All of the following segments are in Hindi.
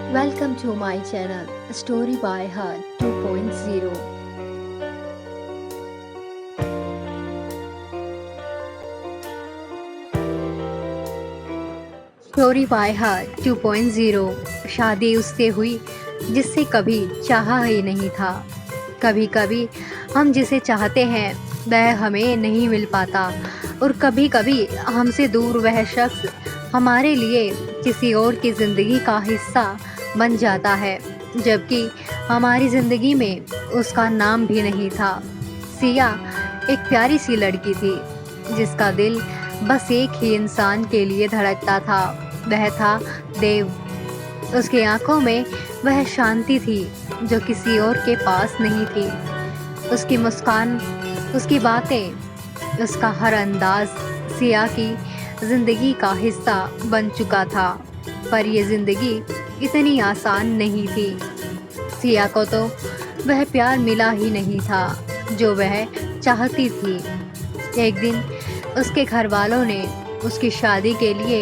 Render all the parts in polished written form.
Welcome to my channel Story by Her 2.0. Story by हर 2.0। शादी उससे हुई जिससे कभी चाहा ही नहीं था। कभी कभी हम जिसे चाहते हैं वह हमें नहीं मिल पाता, और कभी कभी हमसे दूर वह शख्स हमारे लिए किसी और की ज़िंदगी का हिस्सा बन जाता है, जबकि हमारी ज़िंदगी में उसका नाम भी नहीं था। सिया एक प्यारी सी लड़की थी जिसका दिल बस एक ही इंसान के लिए धड़कता था। वह था देव। उसकी आंखों में वह शांति थी जो किसी और के पास नहीं थी। उसकी मुस्कान, उसकी बातें, उसका हर अंदाज सिया की ज़िंदगी का हिस्सा बन चुका था। पर ये ज़िंदगी इतनी आसान नहीं थी। सिया को तो वह प्यार मिला ही नहीं था जो वह चाहती थी। एक दिन उसके घर वालों ने उसकी शादी के लिए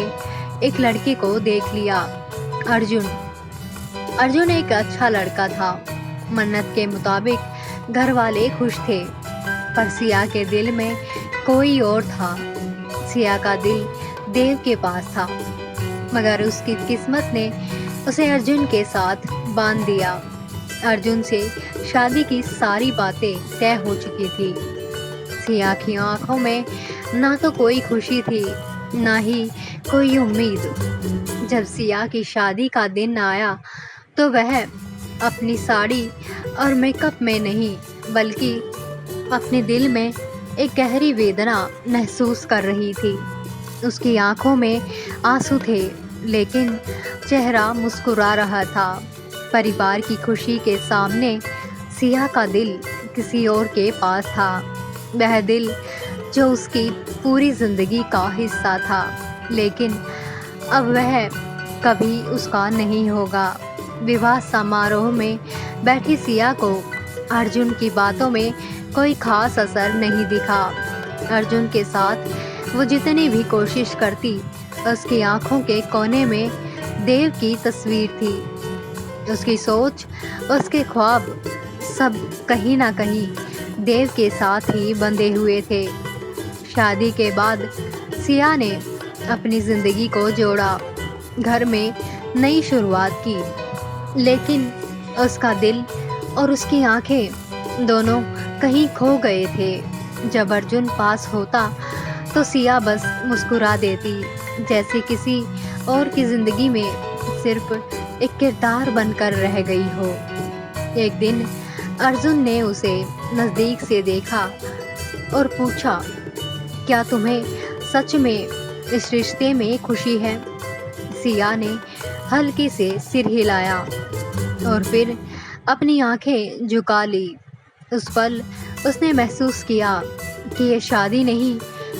एक लड़के को देख लिया। अर्जुन। अर्जुन एक अच्छा लड़का था। मन्नत के मुताबिक घर वाले खुश थे, पर सिया के दिल में कोई और था। सिया का दिल देव के पास था, मगर उसकी किस्मत ने उसे अर्जुन के साथ बांध दिया। अर्जुन से शादी की सारी बातें तय हो चुकी थी। सिया की आंखों में ना तो कोई खुशी थी, ना ही कोई उम्मीद। जब सिया की शादी का दिन आया तो वह अपनी साड़ी और मेकअप में नहीं, बल्कि अपने दिल में एक गहरी वेदना महसूस कर रही थी। उसकी आंखों में आंसू थे, लेकिन चेहरा मुस्कुरा रहा था। परिवार की खुशी के सामने सिया का दिल किसी और के पास था। वह दिल जो उसकी पूरी ज़िंदगी का हिस्सा था, लेकिन अब वह कभी उसका नहीं होगा। विवाह समारोह में बैठी सिया को अर्जुन की बातों में कोई खास असर नहीं दिखा। अर्जुन के साथ वो जितनी भी कोशिश करती, उसकी आंखों के कोने में देव की तस्वीर थी। उसकी सोच, उसके ख्वाब सब कहीं ना कहीं देव के साथ ही बंधे हुए थे। शादी के बाद सिया ने अपनी ज़िंदगी को जोड़ा, घर में नई शुरुआत की, लेकिन उसका दिल और उसकी आंखें दोनों कहीं खो गए थे। जब अर्जुन पास होता तो सिया बस मुस्कुरा देती, जैसे किसी और की ज़िंदगी में सिर्फ एक किरदार बनकर रह गई हो। एक दिन अर्जुन ने उसे नज़दीक से देखा और पूछा, क्या तुम्हें सच में इस रिश्ते में खुशी है? सिया ने हल्के से सिर हिलाया और फिर अपनी आंखें झुका ली। उस पल उसने महसूस किया कि ये शादी नहीं,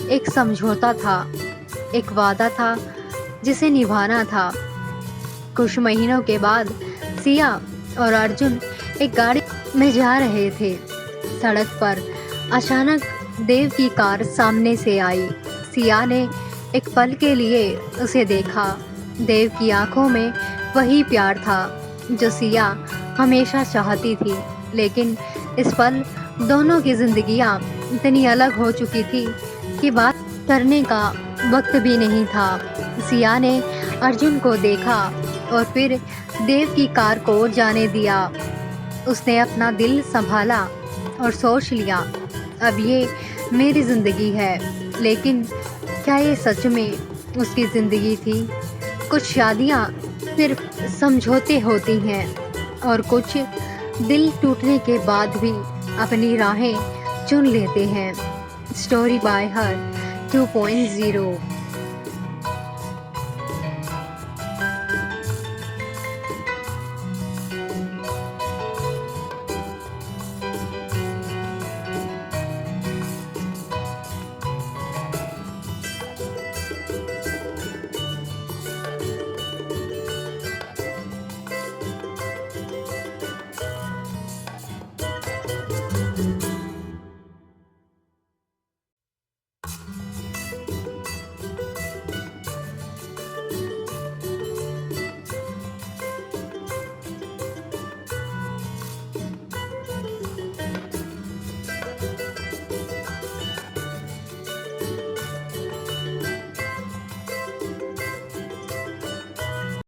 एक समझौता था, एक वादा था जिसे निभाना था। कुछ महीनों के बाद सिया और अर्जुन एक गाड़ी में जा रहे थे। सड़क पर अचानक देव की कार सामने से आई। सिया ने एक पल के लिए उसे देखा। देव की आंखों में वही प्यार था जो सिया हमेशा चाहती थी, लेकिन इस पल दोनों की ज़िंदगियाँ इतनी अलग हो चुकी थी कि बात करने का वक्त भी नहीं था। सिया ने अर्जुन को देखा और फिर देव की कार को जाने दिया। उसने अपना दिल संभाला और सोच लिया, अब ये मेरी ज़िंदगी है। लेकिन क्या ये सच में उसकी ज़िंदगी थी? कुछ शादियाँ सिर्फ समझौते होती हैं, और कुछ दिल टूटने के बाद भी अपनी राहें चुन लेते हैं। Story by her 2.0।